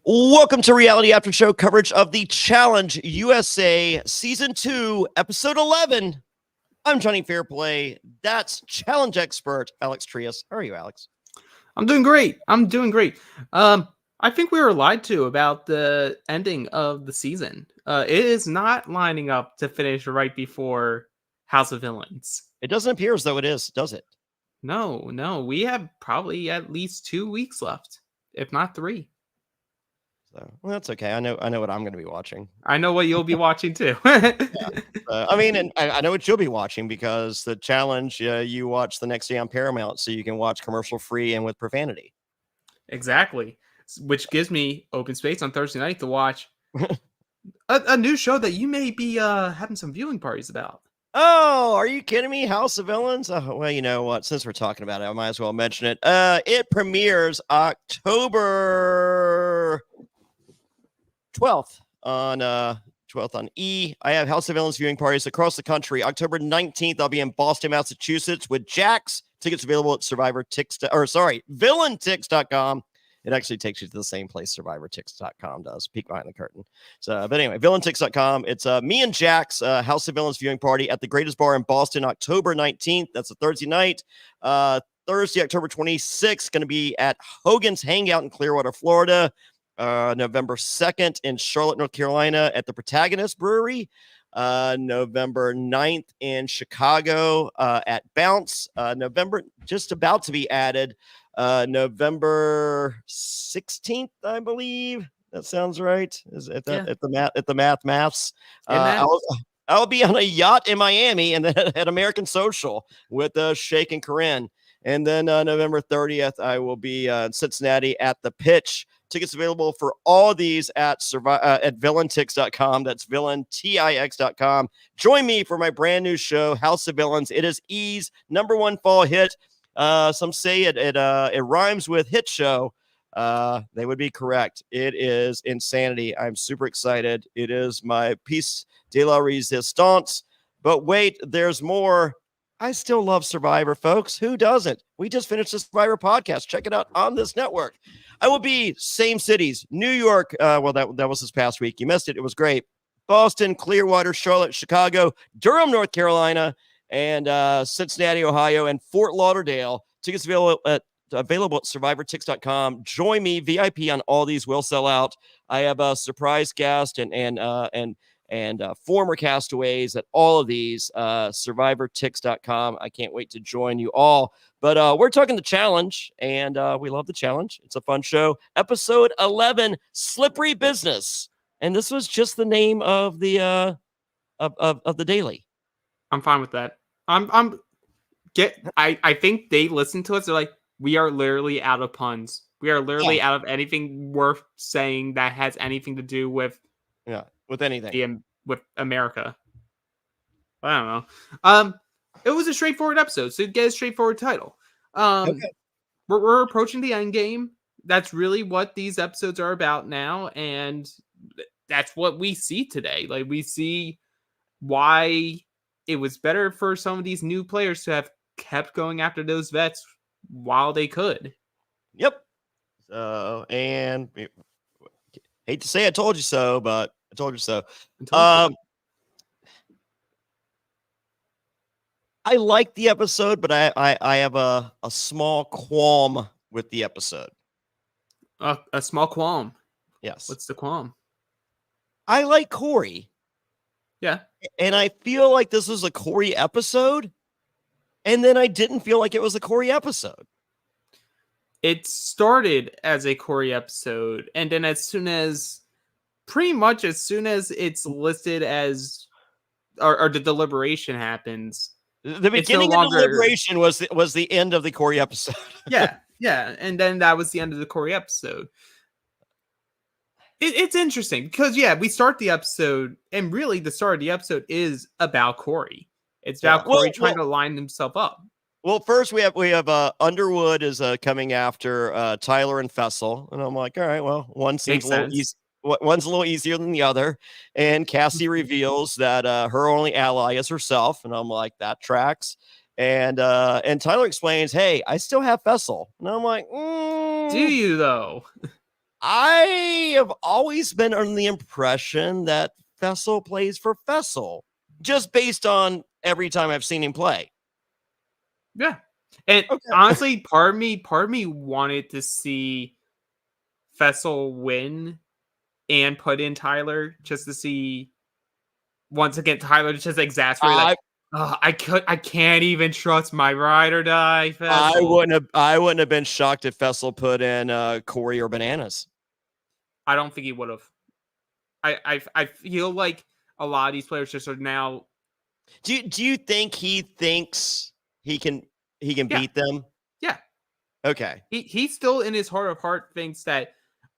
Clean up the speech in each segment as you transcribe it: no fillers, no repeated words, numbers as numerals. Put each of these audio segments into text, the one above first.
Welcome to Reality After Show coverage of the Challenge USA Season 2, Episode 11. I'm Jonny Fairplay. That's Challenge expert Alex Trias. How are you, Alex? I'm doing great. I think we were lied to about the ending of the season. It is not lining up to finish right before House of Villains. It doesn't appear as though it is, does it? No. We have probably at least 2 weeks left, if not 3. So, well, that's okay. I know what I'm going to be watching. I know what you'll be watching too. And I know what you'll be watching because the Challenge, you watch the next day on Paramount, so you can watch commercial free and with profanity. Exactly. Which gives me open space on Thursday night to watch a new show that you may be having some viewing parties about. Oh, are you kidding me? House of Villains? Oh, well, you know what? Since we're talking about it, I might as well mention it. It premieres October 12th on 12th on E. I have House of Villains viewing parties across the country. October 19th, I'll be in Boston, Massachusetts with Jax. Tickets available at VillainTix.com. It actually takes you to the same place SurvivorTix.com does. Peek behind the curtain. So, but anyway, VillainTix.com. It's me and Jax House of Villains viewing party at the Greatest Bar in Boston, October 19th. That's a Thursday night. Thursday, October 26th, going to be at Hogan's Hangout in Clearwater, Florida. November 2nd in Charlotte, North Carolina at the Protagonist Brewery. November 9th in Chicago at Bounce. November just about to be added. November 16th, I believe. That sounds right. Is at the maths. I'll be on a yacht in Miami and then at American Social with Shake and Corinne. And then November 30th, I will be in Cincinnati at the Pitch. Tickets available for all these at VillainTix.com. That's VillainTix.com. Join me for my brand new show, House of Villains. It is E's #1 fall hit. Some say it rhymes with hit show. They would be correct. It is insanity. I'm super excited. It is my piece de la resistance. But wait, there's more. I still love Survivor, folks. Who doesn't? We just finished the Survivor podcast. Check it out on this network. I will be same cities, New York. That was this past week. You missed it. It was great. Boston, Clearwater, Charlotte, Chicago, Durham, North Carolina, and Cincinnati, Ohio, and Fort Lauderdale. Tickets available at SurvivorTix.com. Join me. VIP on all these will sell out. I have a surprise guest and former castaways at all of these. SurvivorTix.com. I can't wait to join you all. But we're talking the Challenge, and we love the Challenge. It's a fun show. Episode 11, Slippery Business, and this was just the name of the of the daily. I'm fine with that. I think they listen to us. They're like, we are literally out of puns. We are literally out of anything worth saying that has anything to do with anything with America. I don't know. It was a straightforward episode, so get a straightforward title. We're approaching the end game. That's really what these episodes are about now, and that's what we see today. Like, we see why it was better for some of these new players to have kept going after those vets while they could. Yep. And hate to say I told you so, but I told you so. I like the episode, but I have a small qualm with the episode. A small qualm. Yes. What's the qualm? I like Corey. Yeah. And I feel like this was a Corey episode. And then I didn't feel like it was a Corey episode. It started as a Corey episode. And then as soon as it's listed as, or the deliberation happens. The beginning of the deliberation was the end of the Corey episode. Yeah. And then that was the end of the Corey episode. It's interesting because, we start the episode, and really the start of the episode is about Corey. It's about Corey trying to line himself up. Well, first we have Underwood is coming after Tyler and Fessel, and I'm like, all right, well, one seems a little easy. One's a little easier than the other, and Cassie reveals that her only ally is herself, and I'm like, that tracks. And Tyler explains, hey, I still have Fessel, and I'm like, do you though? I have always been under the impression that Fessel plays for Fessel, just based on every time I've seen him play. Yeah. And honestly, part of me wanted to see Fessel win and put in Tyler just to see once again Tyler just exasperate I can't even trust my ride or die Fessel. I wouldn't have been shocked if Fessel put in Corey or Bananas. I don't think he would have. I feel like a lot of these players just are now. Do you think he thinks he can beat them? Yeah. Okay. He's still in his heart of heart thinks that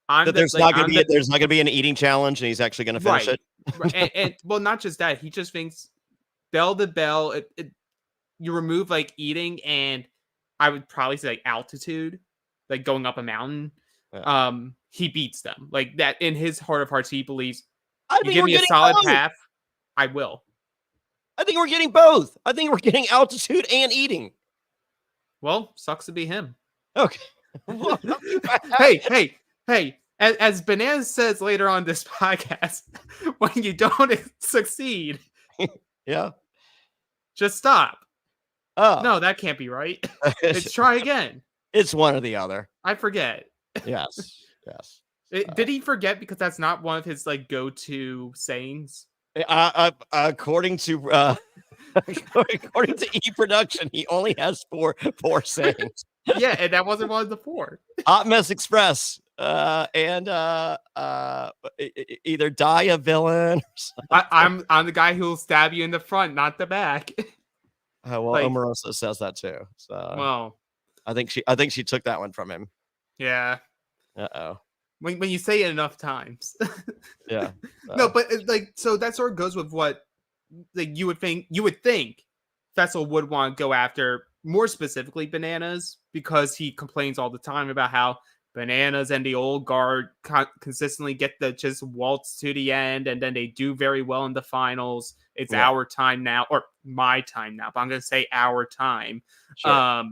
there's not going to be an eating challenge and he's actually going to finish it. Right. and well, not just that. He just thinks bell to bell. You remove like eating and I would probably say like altitude, like going up a mountain. Yeah. He beats them like that in his heart of hearts. He believes you give me a solid path, I will. I think we're getting both. I think we're getting altitude and eating. Well, sucks to be him. Okay. Hey. As Bananas says later on this podcast, when you don't succeed, yeah, just stop. Oh. No, that can't be right. Let's try again. It's one or the other. I forget. Yes. Did he forget because that's not one of his like go-to sayings? According to E Production, he only has four sayings. Yeah, and that wasn't one of the four. Hot Mess Express, and either die a villain. I'm the guy who'll stab you in the front, not the back. Well, like, Omarosa says that too. So well, I think she took that one from him. Yeah. Uh-oh. When you say it enough times. Yeah. No, but like so that sort of goes with what like you would think Fessel would want to go after more specifically Bananas because he complains all the time about how Bananas and the old guard consistently get the just waltz to the end and then they do very well in the finals. It's our time now or my time now, but I'm going to say our time. Sure.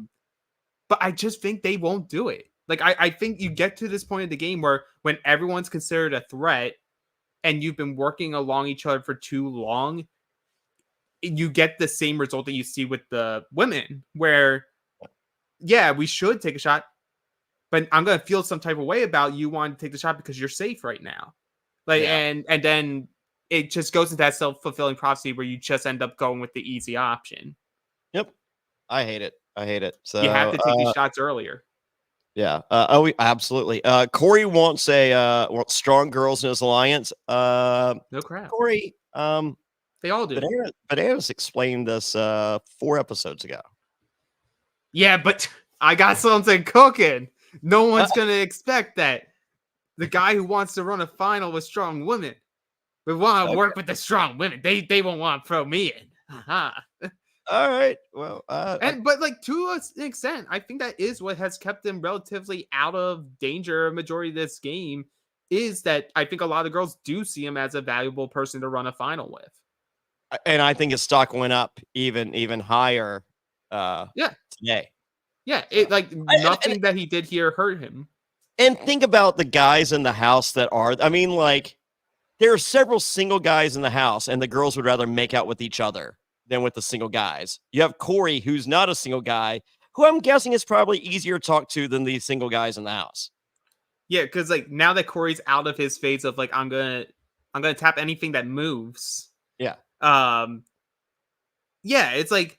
But I just think they won't do it. Like, I think you get to this point of the game where when everyone's considered a threat and you've been working along each other for too long, you get the same result that you see with the women where, yeah, we should take a shot, but I'm going to feel some type of way about you wanting to take the shot because you're safe right now. Like, and then it just goes into that self-fulfilling prophecy where you just end up going with the easy option. Yep. I hate it. So you have to take these shots earlier. Yeah. Absolutely. Corey wants strong girls in his alliance. No crap. Corey. They all do. Bananas explained this 4 episodes ago. Yeah, but I got something cooking. No one's gonna expect that. The guy who wants to run a final with strong women, we want to work with the strong women. They won't want to throw me in. All right. Well, but like to an extent, I think that is what has kept them relatively out of danger. A majority of this game is that I think a lot of girls do see him as a valuable person to run a final with. And I think his stock went up even higher. Today. Yeah, it like nothing that he did here hurt him. And think about the guys in the house that are. I mean, like there are several single guys in the house, and the girls would rather make out with each other than with the single guys. You have Corey, who's not a single guy, who I'm guessing is probably easier to talk to than these single guys in the house. Yeah, because like now that Corey's out of his phase of like I'm gonna tap anything that moves. Yeah. Yeah, it's like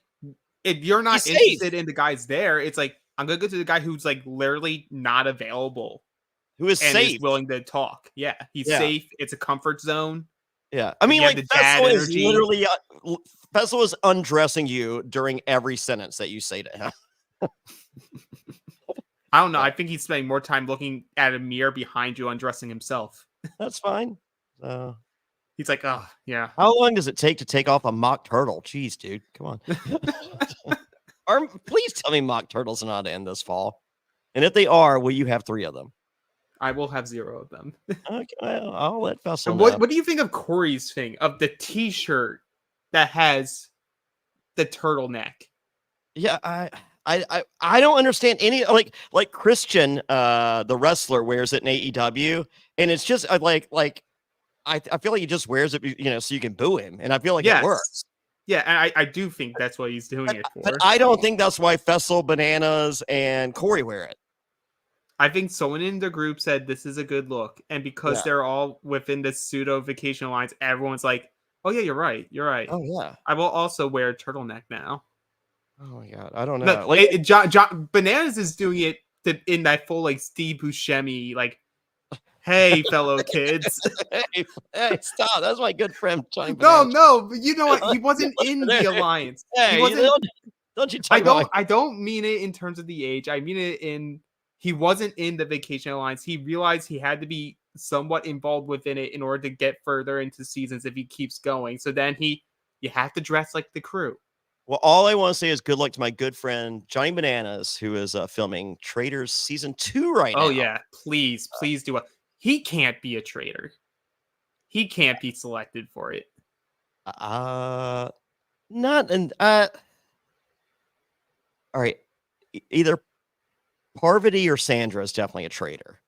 if you're not interested in the guys there, it's like I'm gonna go to the guy who's like literally not available, who is safe, is willing to talk. Yeah, he's safe. It's a comfort zone. Yeah, I mean, like Fessel is literally Fessel is undressing you during every sentence that you say to him. I don't know. I think he's spending more time looking at a mirror behind you, undressing himself. That's fine. He's like, oh, yeah. How long does it take to take off a mock turtle? Jeez, dude. Come on. Please tell me mock turtles are not to end this fall. And if they are, will you have 3 of them? I will have 0 of them. Okay, I'll let Fessel know. What do you think of Corey's thing of the t-shirt that has the turtleneck? Yeah, I don't understand any like Christian, the wrestler wears it in AEW, and it's just like I feel like he just wears it, so you can boo him, and I feel like it works. Yeah, and I do think that's what he's doing it for. But I don't think that's why Fessel, Bananas, and Corey wear it. I think someone in the group said this is a good look, and because they're all within this pseudo vacation alliance, everyone's like, "Oh yeah, you're right. Oh yeah, I will also wear a turtleneck now." Oh my god, I don't know. No, like John Bananas is doing it in that full like Steve Buscemi like, "Hey, fellow kids." hey, stop! That's my good friend Johnny. No, but you know what? He wasn't in the alliance. Hey, he wasn't. Don't you talk I don't mean it in terms of the age. I mean it in. He wasn't in the vacation alliance. He realized he had to be somewhat involved within it in order to get further into seasons if he keeps going. So then you have to dress like the crew. Well, all I want to say is good luck to my good friend Johnny Bananas, who is filming Traitors season 2 right now. Oh yeah, please do it. He can't be a traitor. He can't be selected for it. Not and all right. Either Parvati or Sandra is definitely a traitor.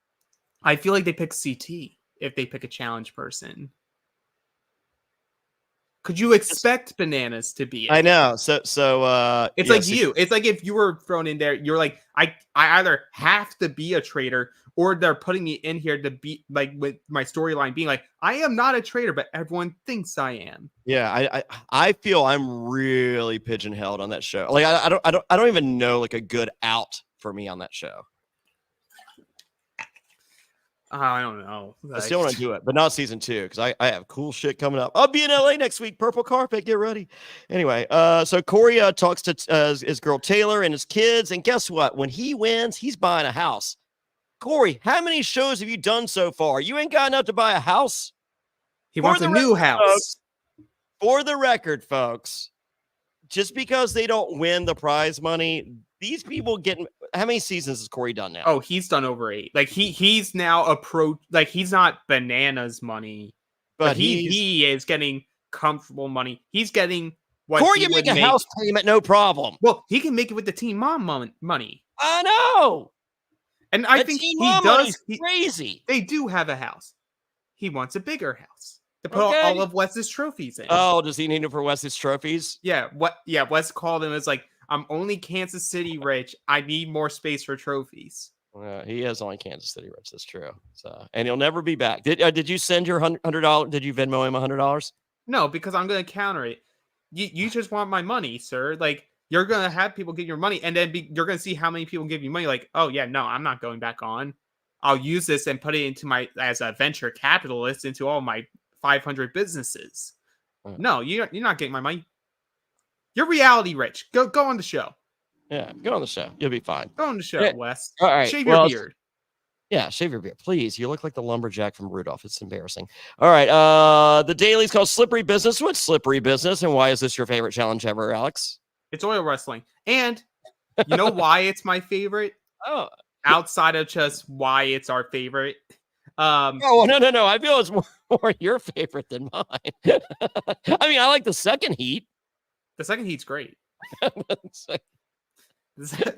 I feel like they pick CT if they pick a challenge person. Could you expect Bananas to be it? I know. So it's like you. It's like if you were thrown in there, you're like, I either have to be a traitor or they're putting me in here to be like with my storyline being like, I am not a traitor, but everyone thinks I am. Yeah, I feel I'm really pigeonholed on that show. Like I don't even know like a good out for me on that show. I don't know. I still want to do it, but not season 2 because I have cool shit coming up. I'll be in LA next week. Purple carpet. Get ready. Anyway, so Corey talks to his girl Taylor and his kids, and guess what? When he wins, he's buying a house. Corey, how many shows have you done so far? You ain't got enough to buy a house. He wants a new house. Folks, for the record, folks, just because they don't win the prize money, these people getting how many seasons has Corey done now? Oh, he's done over 8. Like he's now like he's not Bananas money, but he is getting comfortable money. He's getting what Corey can make a house payment, no problem. Well, he can make it with the Teen Mom money. I know. And I think he does. Crazy. They do have a house. He wants a bigger house to put all of Wes's trophies in. Oh, does he need it for Wes's trophies? Yeah. Wes called him as like, I'm only Kansas City rich. I need more space for trophies. He is only Kansas City rich. That's true. So, and he'll never be back. Did you send your $100? Did you Venmo him $100? No, because I'm going to counter it. You just want my money, sir. Like, you're going to have people get your money, and then you're going to see how many people give you money. Like, oh, yeah, no, I'm not going back on. I'll use this and put it into as a venture capitalist into all my 500 businesses. No, you're not getting my money. You're reality rich. Go on the show. Yeah, go on the show. You'll be fine. Go on the show, Wes. All right. Shave your beard. Yeah, shave your beard. Please. You look like the lumberjack from Rudolph. It's embarrassing. All right. The daily's called Slippery Business. What's Slippery Business, and why is this your favorite challenge ever, Alex? It's oil wrestling. And you know why it's my favorite? Oh. Outside of just why it's our favorite. Oh, no. I feel it's more your favorite than mine. I mean, I like the second heat. The second heat's great. The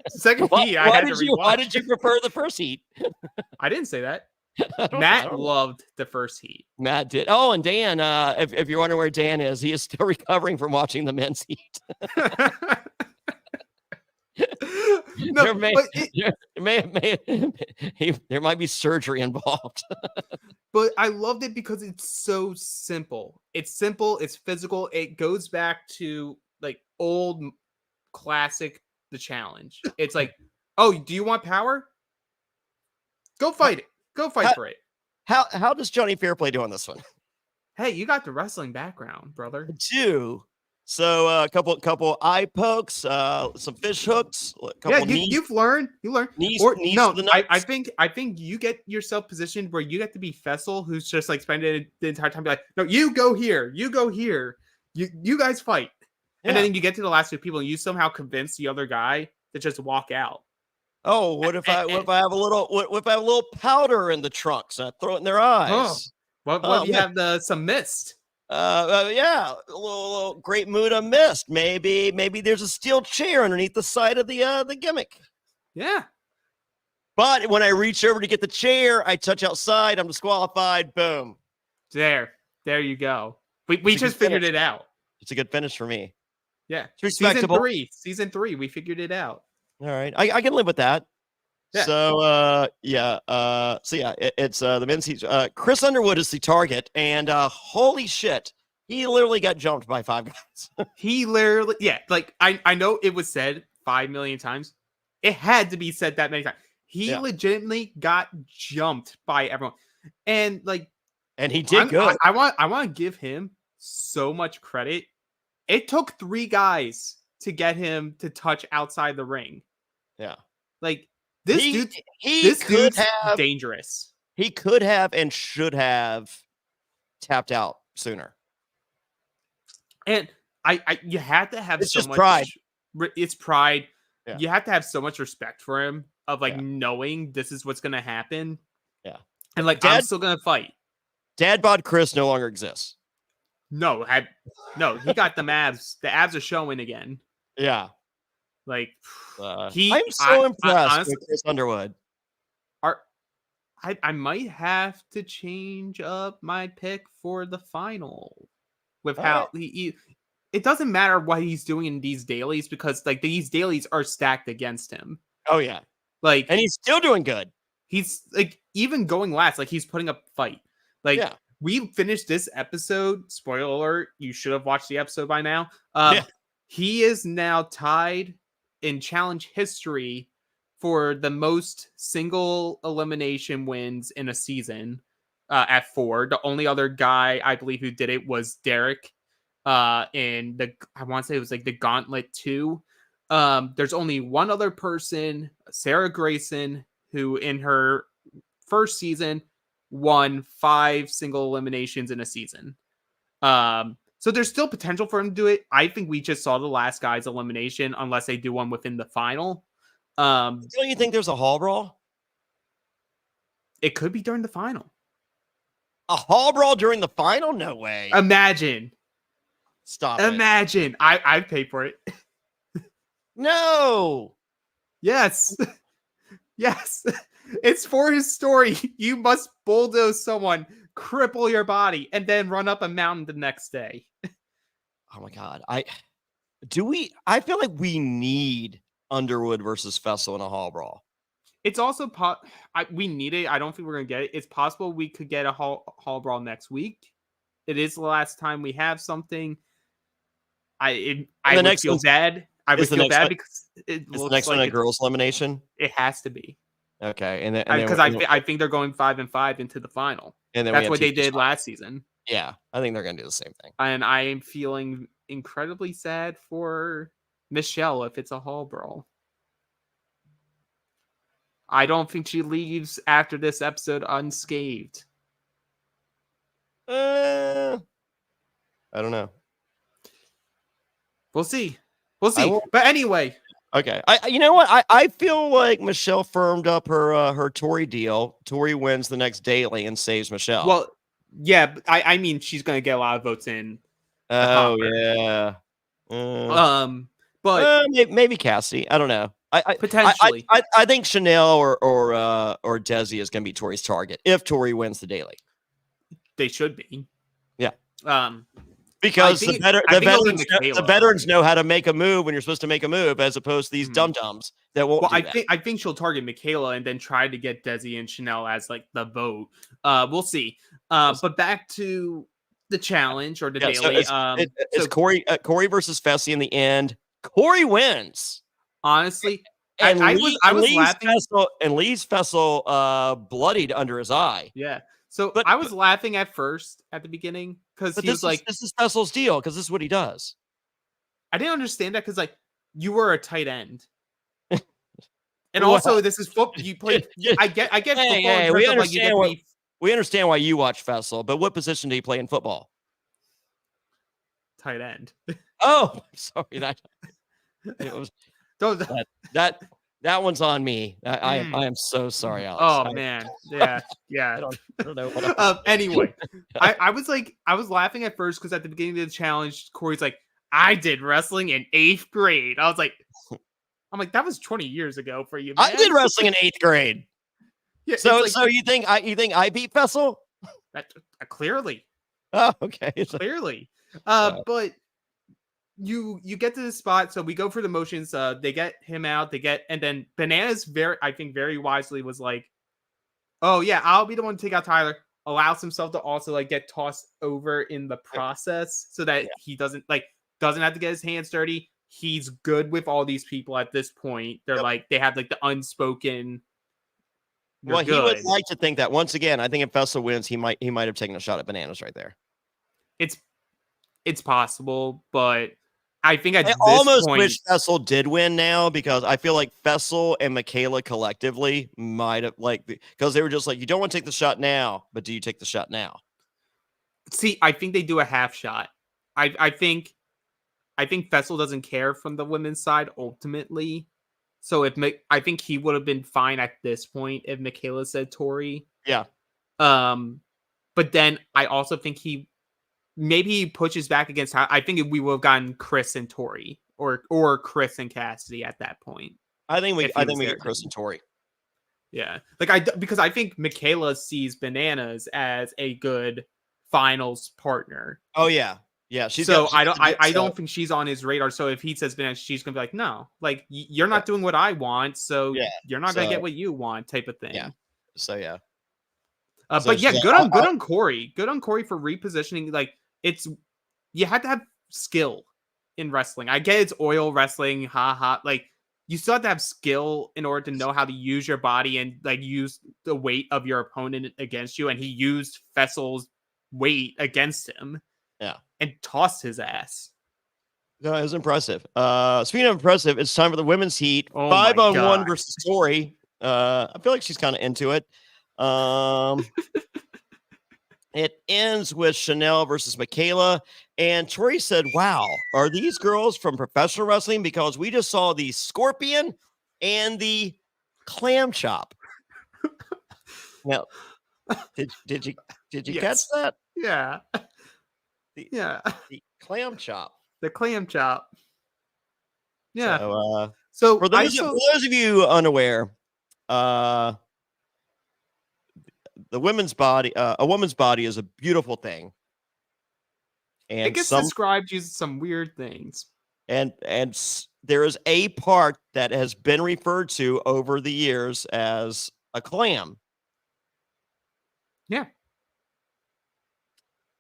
second heat, I had to rewatch. Why did you prefer the first heat? I didn't say that. Matt loved the first heat. Matt did. Oh, and Dan, if you're wondering where Dan is, he is still recovering from watching the men's heat. No, there might be surgery involved. But I loved it because it's so simple. It's simple. It's physical. It goes back to like old classic The Challenge. It's like, oh, do you want power? Go fight it. Go fight for it. How does Jonny Fairplay do on this one? Hey, you got the wrestling background, brother. I do. So a couple eye pokes, some fish hooks. You've learned. You learn. I think you get yourself positioned where you get to be Fessel, who's just like spending the entire time be like, no, you go here, you go here, you guys fight, and then you get to the last 2 people, and you somehow convince the other guy to just walk out. Oh, what if I have a little powder in the trunks and I throw it in their eyes? What if you have some mist? Yeah, a little great mood I missed. Maybe there's a steel chair underneath the side of the gimmick. Yeah. But when I reach over to get the chair, I touch outside. I'm disqualified. Boom. There you go. We just figured it out. It's a good finish for me. Yeah. It's respectable. Season 3, we figured it out. All right. I can live with that. Yeah. So, it's the men's season. Chris Underwood is the target, and holy shit, he literally got jumped by 5 guys. He literally, like, I know it was said 5 million times. It had to be said that many times. He legitimately got jumped by everyone. And, like, and he did good. I want to give him so much credit. It took 3 guys to get him to touch outside the ring. Yeah. Like, this dude's dangerous. He could have and should have tapped out sooner. And you had to have so much pride. It's pride. Yeah. You have to have so much respect for him of knowing this is what's gonna happen. Yeah. And like, I'm still gonna fight. Dad bod Chris no longer exists. No, he got the abs. The abs are showing again. Yeah. Like, I'm so impressed honestly, with Chris Underwood. I might have to change up my pick for the final with how he it doesn't matter what he's doing in these dailies, because like these dailies are stacked against him. Oh yeah. Like, and he's still doing good. He's like, even going last, like he's putting up a fight. Like, we finished this episode. Spoiler alert, you should have watched the episode by now. He is now tied in challenge history for the most single elimination wins in a season at 4. The only other guy I believe who did it was Derek in the, I want to say it was like the Gauntlet 2. There's only one other person, Sarah Grayson, who in her first season won 5 single eliminations in a season. So there's still potential for him to do it. I think we just saw the last guy's elimination, unless they do one within the final. Don't you think there's a hall brawl? It could be during the final. A hall brawl during the final? No way. Imagine. Stop Imagine. I'd pay for it. No. Yes. Yes. It's for his story. You must bulldoze someone, cripple your body, and then run up a mountain the next day. Oh my God. I feel like we need Underwood versus Fessel in a hall brawl. It's also we need it. I don't think we're gonna get it. It's possible we could get a hall brawl next week. It is the last time we have something. I would feel bad. I would feel bad because it looks the next like one a girls' elimination. It has to be. Okay, and because I think they're going 5-5 into the final. And then that's what they did last season. Yeah, I think they're gonna do the same thing. And I am feeling incredibly sad for Michelle if it's a hall brawl. I don't think she leaves after this episode unscathed. I don't know. We'll see. But anyway. Okay. You know what? I feel like Michelle firmed up her Tori deal. Tori wins the next daily and saves Michelle. Well, yeah, but I mean she's gonna get a lot of votes in. Oh yeah. But maybe Cassie. I don't know. Potentially. I think Chanel or Desi is gonna be Tori's target if Tori wins the daily. They should be. Yeah. Because the veterans know how to make a move when you're supposed to make a move, as opposed to these dum-dums that won't. Well, I think she'll target Michaela and then try to get Desi and Chanel as like the vote. We'll see. But back to the challenge or the daily. It's Corey versus Fessy in the end. Corey wins. Honestly, and I was laughing. And leaves Fessel bloodied under his eye. Yeah. So I was laughing at first at the beginning because he was like, "This is Fessel's deal because this is what he does." I didn't understand that because like you were a tight end, and also this is football. You play. I get football. Hey, we understand why you watch Fessel, but what position do you play in football? Tight end. Oh, sorry. That it was that That one's on me. I am so sorry, Alex. Oh man, yeah. I don't know what Anyway, I was laughing at first because at the beginning of the challenge, Corey's like, I did wrestling in 8th grade. I'm like, that was 20 years ago for you, man. I did wrestling in 8th grade. Yeah, So you think I beat Fessel? Clearly. Oh, okay. Clearly. But you get to the spot, so we go for the motions. They get him out, and then Bananas very wisely was like, oh yeah, I'll be the one to take out Tyler. Allows himself to also like get tossed over in the process so that he doesn't have to get his hands dirty. He's good with all these people at this point. They're they have like the unspoken. Well, he would like to think that once again, I think if Fessel wins, he might have taken a shot at Bananas right there. It's possible, but I think at I this almost point, wish Fessel did win now because I feel like Fessel and Michaela collectively might have because they were just like, you don't want to take the shot now, but do you take the shot now? See, I think they do a half shot. I think Fessel doesn't care from the women's side ultimately. So I think he would have been fine at this point if Michaela said Tori. Yeah. But then I also think maybe he pushes back against I think we would have gotten Chris and Tori or Chris and Cassidy at that point. I think we get Chris and Tori. Yeah. Because I think Michaela sees Bananas as a good finals partner. Oh yeah. Yeah, I don't think she's on his radar. So if he says Bananas, she's gonna be like, no, like you're not doing what I want, so you're not gonna get what you want, type of thing. Yeah. So yeah. But yeah, good on Corey. Good on Corey for repositioning. Like you had to have skill in wrestling. I get it's oil wrestling, like you still have to have skill in order to know how to use your body and like use the weight of your opponent against you. And he used Fessel's weight against him. Yeah. And tossed his ass. No, it was impressive. Speaking of impressive, it's time for the women's heat. Oh 5-on-1 versus Tori. I feel like she's kind of into it. It ends with Chanel versus Michaela. And Tori said, wow, are these girls from professional wrestling? Because we just saw the Scorpion and the Clam Chop. Now, did you catch that? Yeah. The Clam Chop. The Clam Chop. Yeah. So for those of you unaware, the women's body, a woman's body is a beautiful thing. And it gets described using some weird things. And there is a part that has been referred to over the years as a clam. Yeah.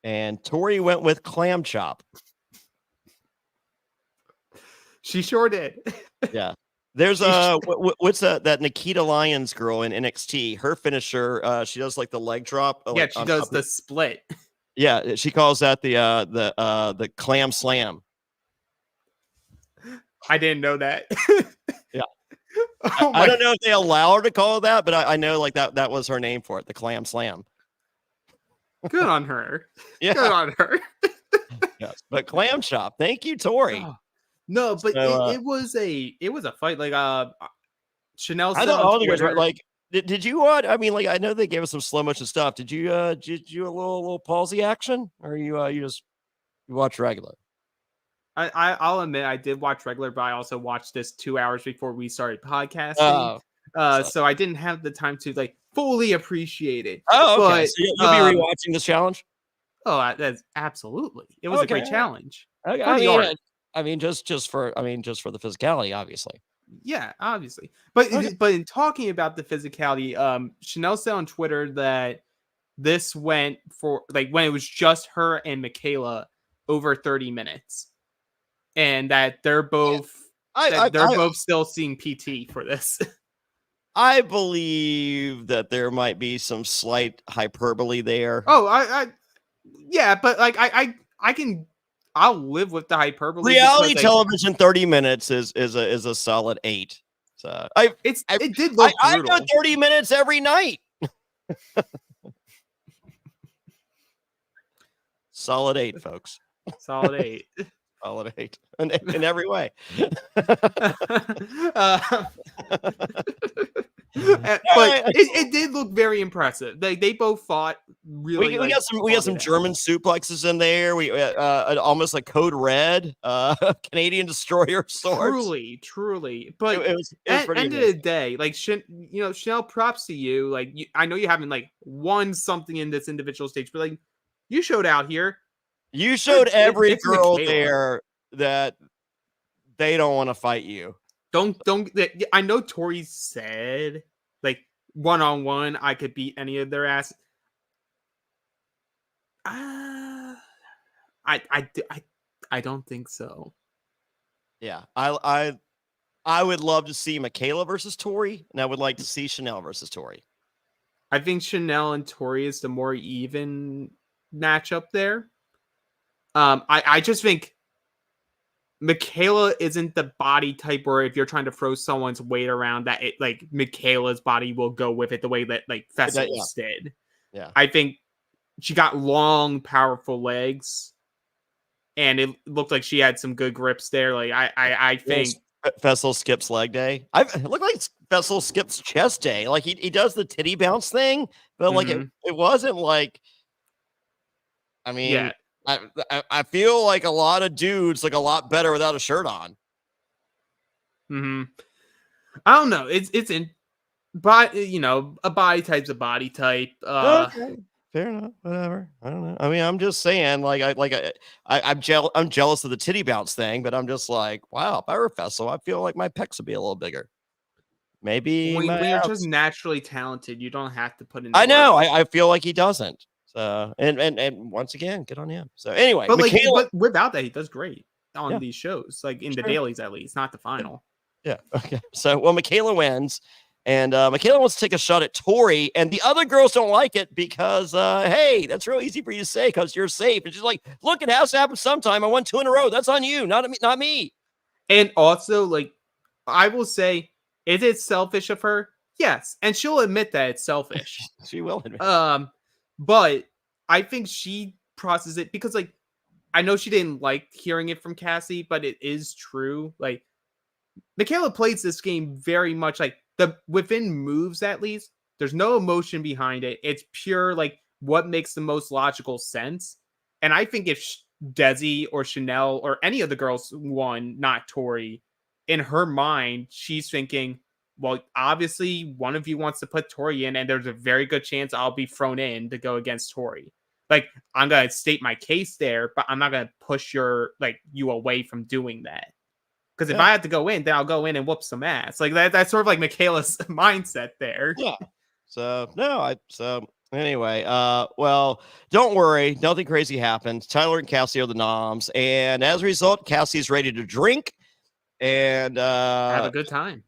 And Tori went with Clam Chop. She sure did. Yeah. There's what's that Nikita Lyons girl in NXT? Her finisher, she does like the leg drop. Yeah, she does the split. Yeah, she calls that the Clam Slam. I didn't know that. Yeah. I don't know if they allow her to call it that, but I know like that was her name for it, the Clam Slam. Good on her. Yeah. Good on her. Yes. But Clam Chop. Thank you, Tori. Oh, no, but it was a fight. Like Chanel said on Twitter, like did you watch? I mean, like I know they gave us some slow motion stuff. Did you a little palsy action, or you just watch regular? I'll admit I did watch regular, but I also watched this 2 hours before we started podcasting. So I didn't have the time to like fully appreciate it. Oh, okay. So you'll be rewatching this challenge? Oh, that's absolutely. It was a great challenge. Okay. I mean, just for the physicality, obviously. Yeah, obviously. But in talking about the physicality, Chanel said on Twitter that this went for like when it was just her and Michaela over 30 minutes, and that they're both both still seeing PT for this. I believe that there might be some slight hyperbole there. Oh, yeah, but like I'll live with the hyperbole. Reality television, 30 minutes is a solid 8. So it did look brutal. I go 30 minutes every night. Solid 8, folks. Solid 8. Solid 8 in every way. But it did look very impressive. They both fought really. We got some German suplexes in there. We almost like Code Red, Canadian Destroyer sorts. Truly. But it was pretty end of the day, like Chanel, props to you. Like I know you haven't like won something in this individual stage, but like you showed out here. You showed every girl there that they don't want to fight you. Don't. I know Tori said like 1-on-1, I could beat any of their ass. I don't think so. Yeah, I would love to see Michaela versus Tori, and I would like to see Chanel versus Tori. I think Chanel and Tori is the more even matchup there. I just think Michaela isn't the body type where if you're trying to throw someone's weight around that it like Michaela's body will go with it the way that like Festivals did. Yeah. I think she got long, powerful legs, and it looked like she had some good grips there. Like I think Fessel skips leg day. It looked like Fessel skips chest day. Like he does the titty bounce thing, but like it wasn't like. I mean, yeah. I feel like a lot of dudes look a lot better without a shirt on. I don't know. It's in, but you know, a body type's a body type. Okay. Fair enough. Whatever. I don't know. I mean, I'm just saying, I'm jealous of the titty bounce thing, but I'm just like, wow, if I were Fessel, I feel like my pecs would be a little bigger. Maybe when you're just naturally talented, you don't have to put in. I know. I feel like he doesn't. So and once again, good on him. So anyway, but Michaela, but without that, he does great on these shows, like in the dailies at least, not the final. Yeah. Okay. So Michaela wins, and Michaela wants to take a shot at Tori, and the other girls don't like it because hey, that's real easy for you to say because you're safe. And she's like, look, it has to happen sometime. I won 2 in a row. That's on you, not me. And also, like, I will say, is it selfish of her? Yes, and she'll admit that it's selfish. She will admit. But I think she processes it because, like, I know she didn't like hearing it from Cassie, but it is true. Like, Michaela plays this game very much like within moves, at least. There's no emotion behind it. It's pure, like, what makes the most logical sense. And I think if Desi or Chanel or any of the girls won, not Tori, in her mind, she's thinking, well, obviously one of you wants to put Tori in, and there's a very good chance I'll be thrown in to go against Tori. Like, I'm going to state my case there, but I'm not going to push you away from doing that. Because if I have to go in, then I'll go in and whoop some ass. Like, that's sort of like Michaela's mindset there. Yeah. So anyway, well, don't worry. Nothing crazy happens. Tyler and Cassie are the noms. And as a result, Cassie's ready to drink and have a good time.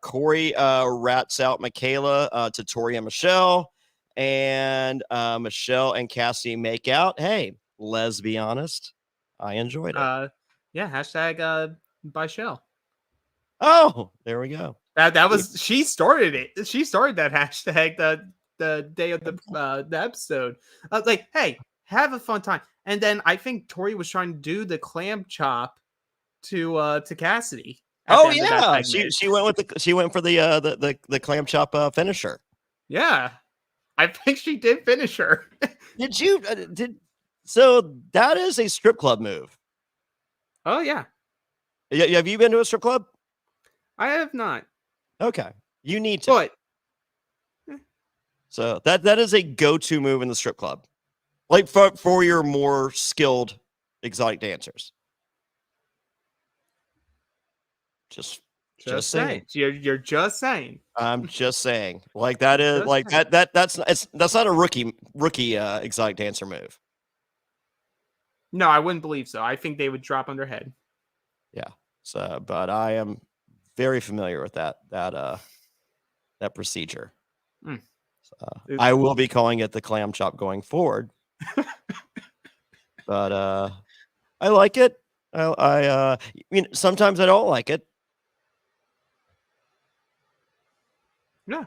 Corey rats out Michaela to Tori and Michelle, and Michelle and Cassie make out. Hey, let's be honest, I enjoyed it. Yeah, hashtag by Shell. Oh, there we go. That was she started it. She started that hashtag the day of the episode. I was like, hey, have a fun time. And then I think Tori was trying to do the clam chop to Cassidy. Oh yeah, she went for the clam chop finisher. Yeah, I think she did finish her. So that is a strip club move. Oh yeah. Have you been to a strip club? I have not. Okay, you need to. But so that is a go-to move in the strip club, like for your more skilled exotic dancers. Just saying. You're just saying. I'm just saying. Like that is just like saying. That's not a rookie exotic dancer move. No, I wouldn't believe so. I think they would drop on their head. Yeah. So, but I am very familiar with that procedure. So, I will be calling it the clam chop going forward. But I like it. I mean, sometimes I don't like it. Yeah.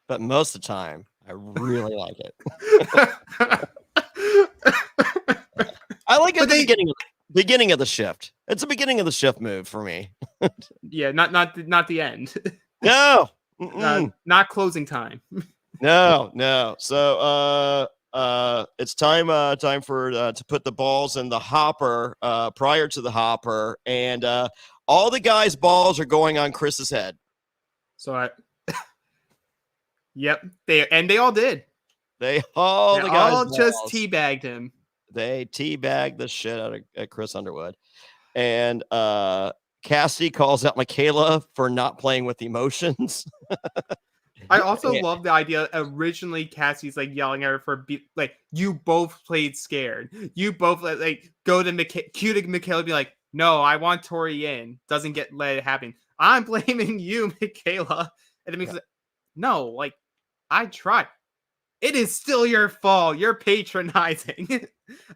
But most of the time, I really like it. I like it at the beginning. Beginning of the shift. It's a beginning of the shift move for me. Yeah, not the end. No. Not closing time. No. So it's time for to put the balls in the hopper prior to the hopper, and all the guys' balls are going on Chris's head. So yep, they all did. They all just teabagged him. They teabagged the shit out of Chris Underwood. And Cassie calls out Michaela for not playing with emotions. I also love the idea. Originally, Cassie's like yelling at her for you both played scared. You both like go to cue to Michaela, be like, no, I want Tori in. Doesn't let it happen. I'm blaming you, Michaela. And it makes no, like I tried. It is still your fault. You're patronizing.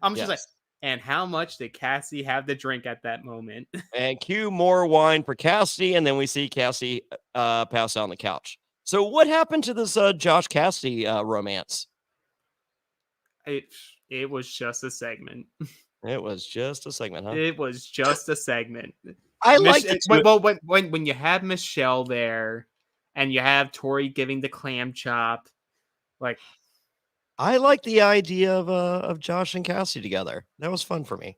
I'm just like, and how much did Cassie have to drink at that moment? And cue more wine for Cassie, and then we see Cassie pass out on the couch. So what happened to this Josh Cassie romance? It was just a segment. It was just a segment, huh? It was just a segment. I like it. Well, when you have Michelle there, and you have Tori giving the clam chop, like I like the idea of Josh and Cassie together. That was fun for me.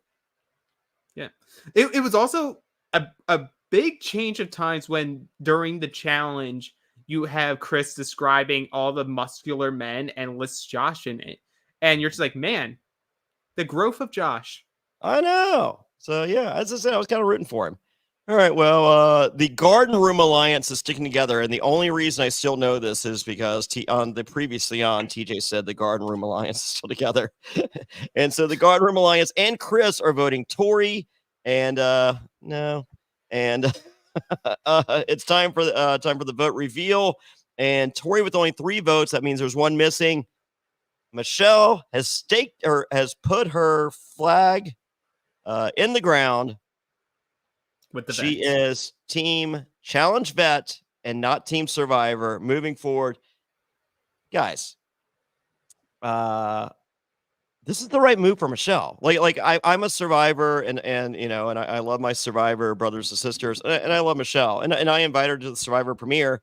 Yeah, it was also a big change of times when during the challenge you have Chris describing all the muscular men and lists Josh in it, and you're just like, man, the growth of Josh. I know. So yeah, as I said, I was kind of rooting for him. All right, well, the Garden Room Alliance is sticking together, and the only reason I still know this is because TJ said the Garden Room Alliance is still together. And so the Garden Room Alliance and Chris are voting Tori, and no, and it's time for the vote reveal. And Tori with only 3 votes, that means there's 1 missing. Michelle has put her flag in the ground. She is team challenge vet and not team survivor moving forward. Guys, this is the right move for Michelle. Like I'm a survivor and I love my survivor brothers and sisters, and I love Michelle, and I invited her to the Survivor premiere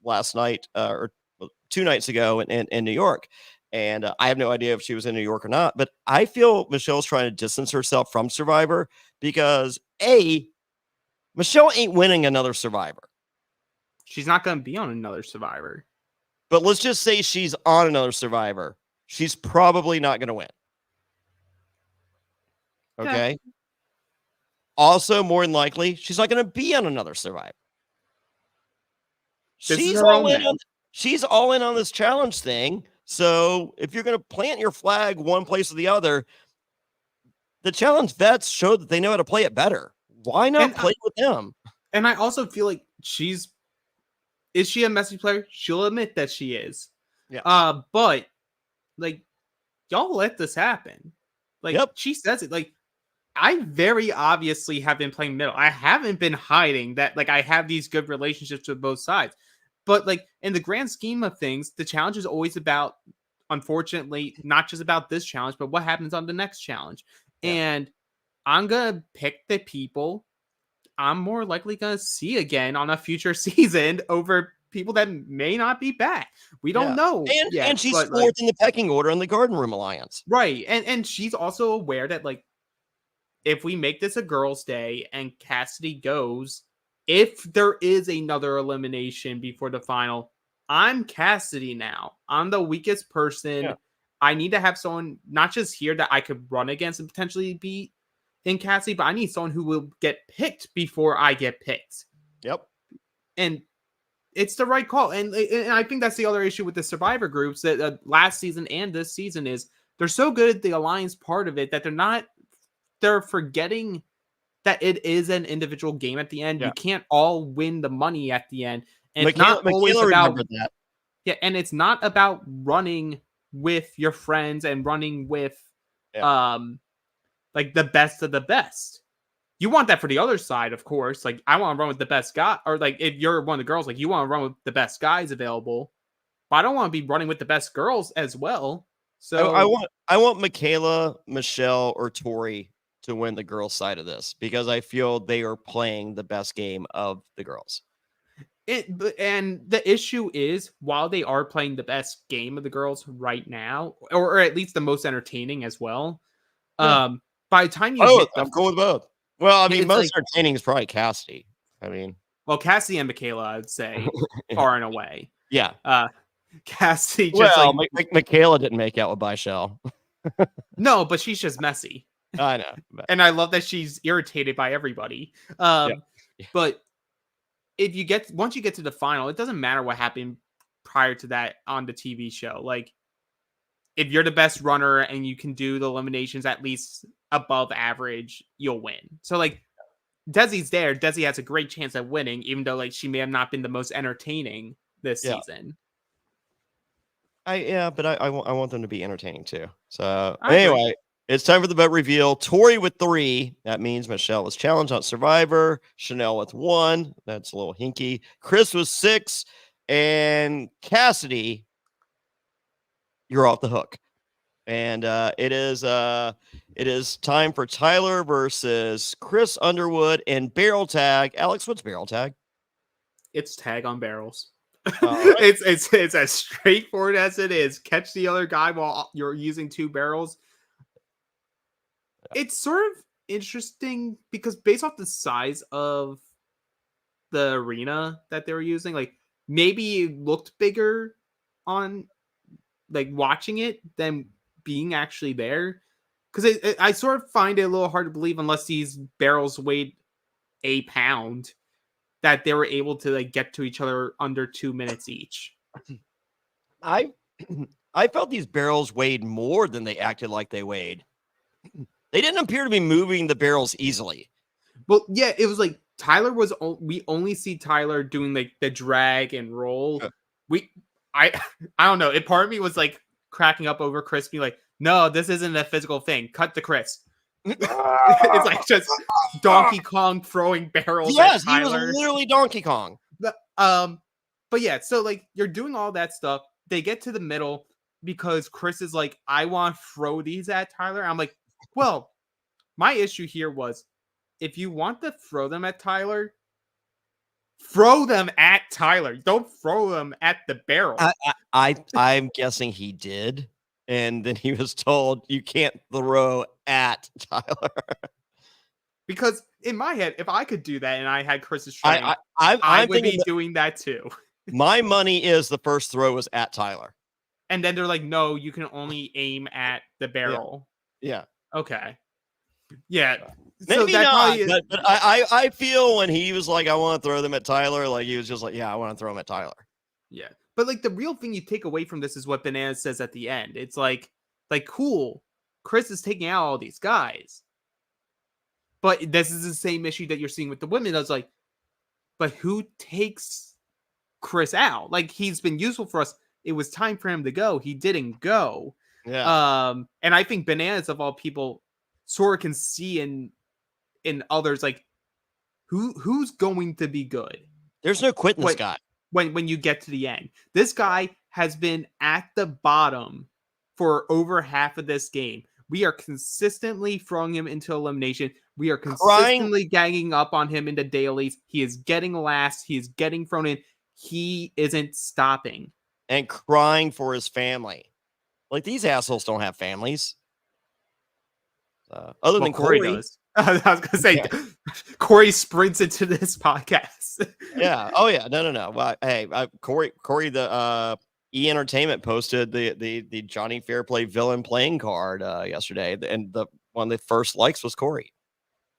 last night or 2 nights ago in New York. And I have no idea if she was in New York or not, but I feel Michelle's trying to distance herself from Survivor because Michelle ain't winning another Survivor. She's not going to be on another Survivor. But let's just say she's on another Survivor. She's probably not going to win. Okay? Yeah. Also, more than likely, she's not going to be on another Survivor. She's all in on this challenge thing. So if you're going to plant your flag one place or the other, the challenge vets show that they know how to play it better. Why not play with them? And I also feel like is she a messy player? She'll admit that she is. Yeah. But like, y'all let this happen. Like, She says it. Like, I very obviously have been playing middle. I haven't been hiding that. Like, I have these good relationships with both sides. But like in the grand scheme of things, the challenge is always about, unfortunately, not just about this challenge, but what happens on the next challenge. Yeah. And I'm going to pick the people I'm more likely going to see again on a future season over people that may not be back. We don't know. And she's 4th in the pecking order in the Garden Room Alliance. Right. And she's also aware that, like, if we make this a girls' day and Cassidy goes, if there is another elimination before the final, I'm Cassidy now. I'm the weakest person. Yeah. I need to have someone not just here that I could run against and potentially beat in Cassidy, but I need someone who will get picked before I get picked. Yep. And it's the right call. And I think that's the other issue with the Survivor groups that last season and this season is they're so good at the alliance part of it that they're forgetting that it is an individual game at the end. Yeah. You can't all win the money at the end. And it's not always about that. Yeah, and it's not about running with your friends and running with like the best of the best. You want that for the other side, of course. Like, I want to run with the best guy, or like if you're one of the girls, like you want to run with the best guys available. But I don't want to be running with the best girls as well. So I want Michaela, Michelle, or Tori to win the girls' side of this because I feel they are playing the best game of the girls. And the issue is, while they are playing the best game of the girls right now, or at least the most entertaining as well, by the time you hit I'm cool with both. Well, I mean, most entertaining is probably Cassidy. I mean, Cassidy and Michaela, I would say, far and away. Yeah. Cassidy just Michaela didn't make out with Bichelle. No, but she's just messy. I know. And I love that she's irritated by everybody. But once you get to the final, it doesn't matter what happened prior to that on the TV show. Like, if you're the best runner and you can do the eliminations at least above average, you'll win. So, like, Desi's there. Desi has a great chance at winning, even though, like, she may have not been the most entertaining this season. But I want them to be entertaining too. So anyway, it's time for the vote reveal. Tori with 3. That means Michelle was challenged on Survivor. Chanel with 1. That's a little hinky. Chris was 6. And Cassidy, you're off the hook. And it is time for Tyler versus Chris Underwood and barrel tag. Alex, what's barrel tag? It's tag on barrels. Right. It's as straightforward as it is. Catch the other guy while you're using 2 barrels. It's sort of interesting because based off the size of the arena that they were using, like, maybe it looked bigger on, like, watching it than being actually there. Because I sort of find it a little hard to believe, unless these barrels weighed a pound, that they were able to, like, get to each other under 2 minutes each. I felt these barrels weighed more than they acted like they weighed. They didn't appear to be moving the barrels easily. Well, yeah, it was like Tyler was. We only see Tyler doing, like, the drag and roll. I don't know. Part of me was, like, cracking up over Chris being like, "No, this isn't a physical thing. Cut to Chris." It's like just Donkey Kong throwing barrels. Yes, at Tyler. He was literally Donkey Kong. But yeah, so, like, you're doing all that stuff. They get to the middle because Chris is like, "I want to throw these at Tyler." I'm like, well, my issue here was, if you want to throw them at Tyler, throw them at Tyler. Don't throw them at the barrel. I'm guessing he did. And then he was told, you can't throw at Tyler. Because in my head, if I could do that and I had Chris's strength, I would be doing that too. My money is the first throw was at Tyler. And then they're like, no, you can only aim at the barrel. Yeah. Okay. Yeah. Maybe so not, but I feel when he was like, I want to throw them at Tyler, like, he was just like, yeah, I want to throw them at Tyler. Yeah. But, like, the real thing you take away from this is what Bananas says at the end. It's like, cool, Chris is taking out all these guys. But this is the same issue that you're seeing with the women. I was like, but who takes Chris out? Like, he's been useful for us. It was time for him to go. He didn't go. Yeah. And I think Bananas, of all people, sort of can see in others, like, who's going to be good. There's no quitting this guy. When you get to the end, this guy has been at the bottom for over half of this game. We are consistently throwing him into elimination. We are consistently ganging up on him in the dailies. He is getting last. He is getting thrown in. He isn't stopping. And crying for his family. Like, these assholes don't have families. Other than Corey does. I was going to say, Corey sprints into this podcast. Yeah. Oh, yeah. No. Well, hey, Corey, the E Entertainment posted the Jonny Fairplay villain playing card yesterday, and one of the first likes was Corey.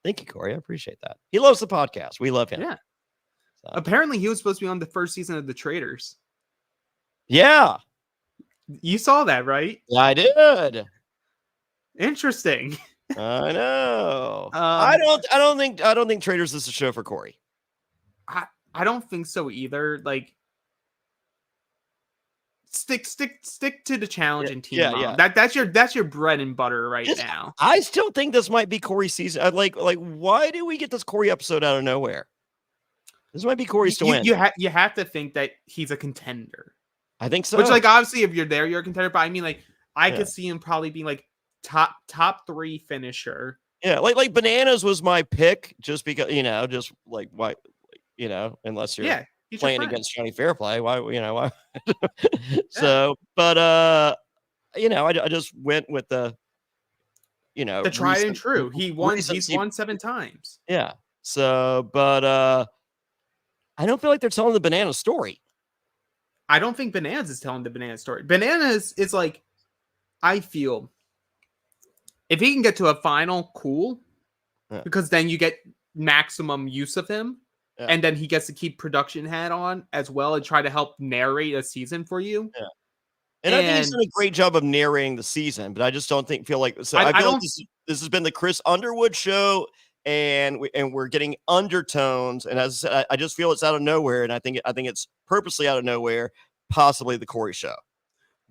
Thank you, Corey. I appreciate that. He loves the podcast. We love him. Yeah. So. Apparently, he was supposed to be on the first season of The Traitors. Yeah. You saw that, right? Yeah, I did. Interesting. I know. I don't think Traitors is a show for Corey. I don't think so either. Like, stick to the challenge and Team Mom. Yeah. That's your bread and butter now. I still think this might be Corey's season. Like, why do we get this Corey episode out of nowhere? This might be Corey's to win. You have to think that he's a contender. I think so. Which, like, obviously, if you're there, you're a contender. But I mean, like, I could see him probably being like top 3 finisher, Yeah, like Bananas was my pick just because, just like why, unless you're Yeah, he's your playing friend. against Jonny Fairplay, why, why? Yeah. So, but I just went with the, The tried and recent true. He's recency. won 7 times. Yeah. So, but I don't feel like they're telling the Banana story. I don't think Bananas is telling the Banana story. Bananas is like, I feel if he can get to a final, cool. Yeah. Because then you get maximum use of him. Yeah. And then he gets to keep production hat on as well and try to help narrate a season for you. Yeah. And I think he's done a great job of narrating the season, but I just don't feel like so. I feel like this has been the Chris Underwood show, and we're getting undertones. And as I said, I just feel it's out of nowhere, and I think it's purposely out of nowhere, possibly the Corey show,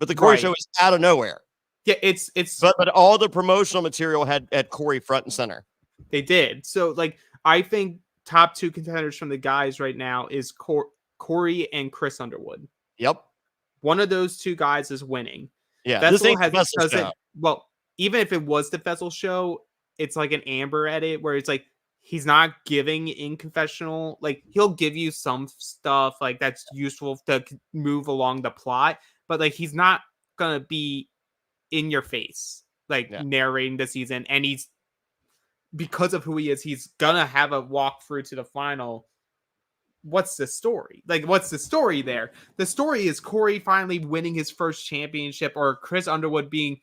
but the Corey show is out of nowhere. Yeah, it's but all the promotional material had Corey front and center. They did. So like I think top 2 contenders from the guys right now is Corey and Chris Underwood. Yep. One of those 2 guys is winning. Yeah, this ain't the Fessel show. Well, even if it was the Fessel show, it's like an Amber edit where it's like he's not giving in confessional. Like he'll give you some stuff like that's useful to move along the plot, but like he's not gonna be in your face like narrating the season. And he's because of who he is, he's gonna have a walk through to the final. What's the story? Like, what's the story there? The story is Corey finally winning his first championship, or Chris Underwood being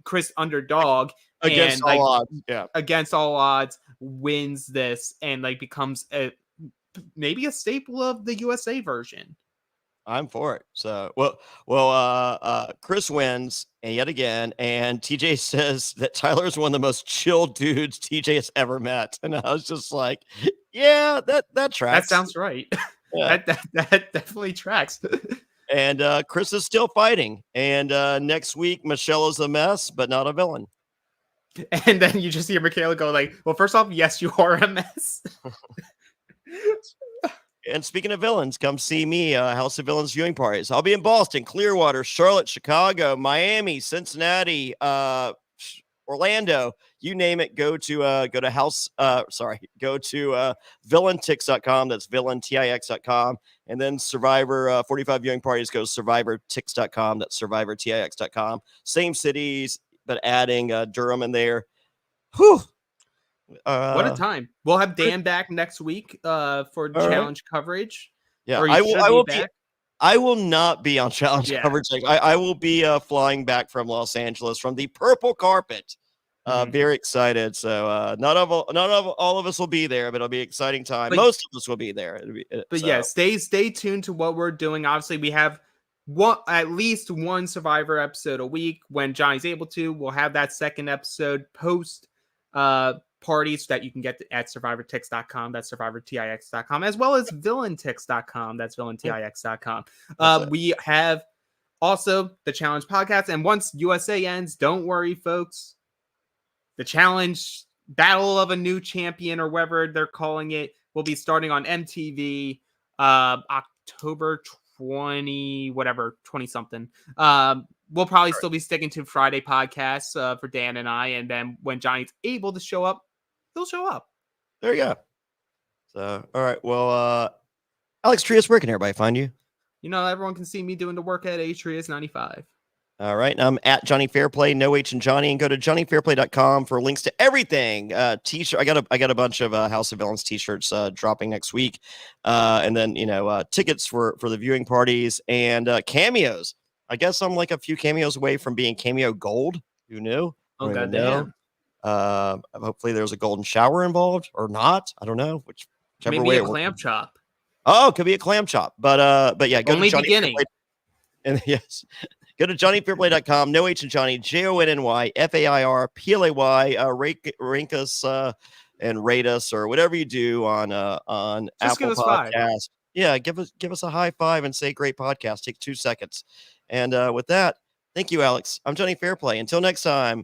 Chris Underdog against all odds. Yeah, against all odds, wins this and like becomes maybe a staple of the USA version. I'm for it. So, Chris wins and yet again, and TJ says that Tyler is one of the most chill dudes TJ has ever met, and I was just like, yeah, that tracks. That sounds right. Yeah. that definitely tracks. And Chris is still fighting, and next week Michelle is a mess, but not a villain. And then you just hear Michaela go like, "Well, first off, yes, you are a mess." And speaking of villains, come see me, House of Villains viewing parties. I'll be in Boston, Clearwater, Charlotte, Chicago, Miami, Cincinnati, Orlando, you name it. Go to VillainTix.com. That's VillainTix.com. And then Survivor 45 viewing parties, go to SurvivorTix.com. That's SurvivorTix.com. Same cities, but adding Durham in there. Whew. What a time. We'll have Dan back next week for challenge coverage. Yeah, I will not be on challenge coverage. I will be flying back from Los Angeles from the purple carpet. Very excited. So not all of us will be there, but it'll be an exciting time. Most of us will be there. Yeah, stay tuned to what we're doing. Obviously, we have at least one Survivor episode a week when Johnny's able to. We'll have that second episode post parties that you can get at SurvivorTix.com. That's SurvivorTix.com, as well as VillainTix.com. That's VillainTix.com. We have also the Challenge podcast. And once USA ends, don't worry, folks. The Challenge Battle of a New Champion, or whatever they're calling it, will be starting on MTV October 20 something. We'll probably still be sticking to Friday podcasts for Dan and I. And then when Johnny's able to show up, he'll show up. There you go. So, all right. Well, Alex Trias, where can everybody find you? Everyone can see me doing the work at Trias95. All right. I'm at Jonny Fairplay, no H in Johnny, and go to JonnyFairplay.com for links to everything. T-shirt. I got a bunch of House of Villains t-shirts dropping next week. And then, tickets for the viewing parties and cameos. I guess I'm like a few cameos away from being cameo gold. Who knew? Oh, goddamn. Hopefully there's a golden shower involved or not. I don't know. Whichever Maybe way a clam chop. Oh, it could be a clam chop. But yeah, go only to Jonny beginning. Fairplay. And yes, go to JonnyFairplay.com. No H in Johnny. JonnyFairplay. Rank us and rate us or whatever you do on Apple Podcasts. Yeah, give us a high five and say great podcast. Take 2 seconds. And with that, thank you, Alex. I'm Jonny Fairplay. Until next time.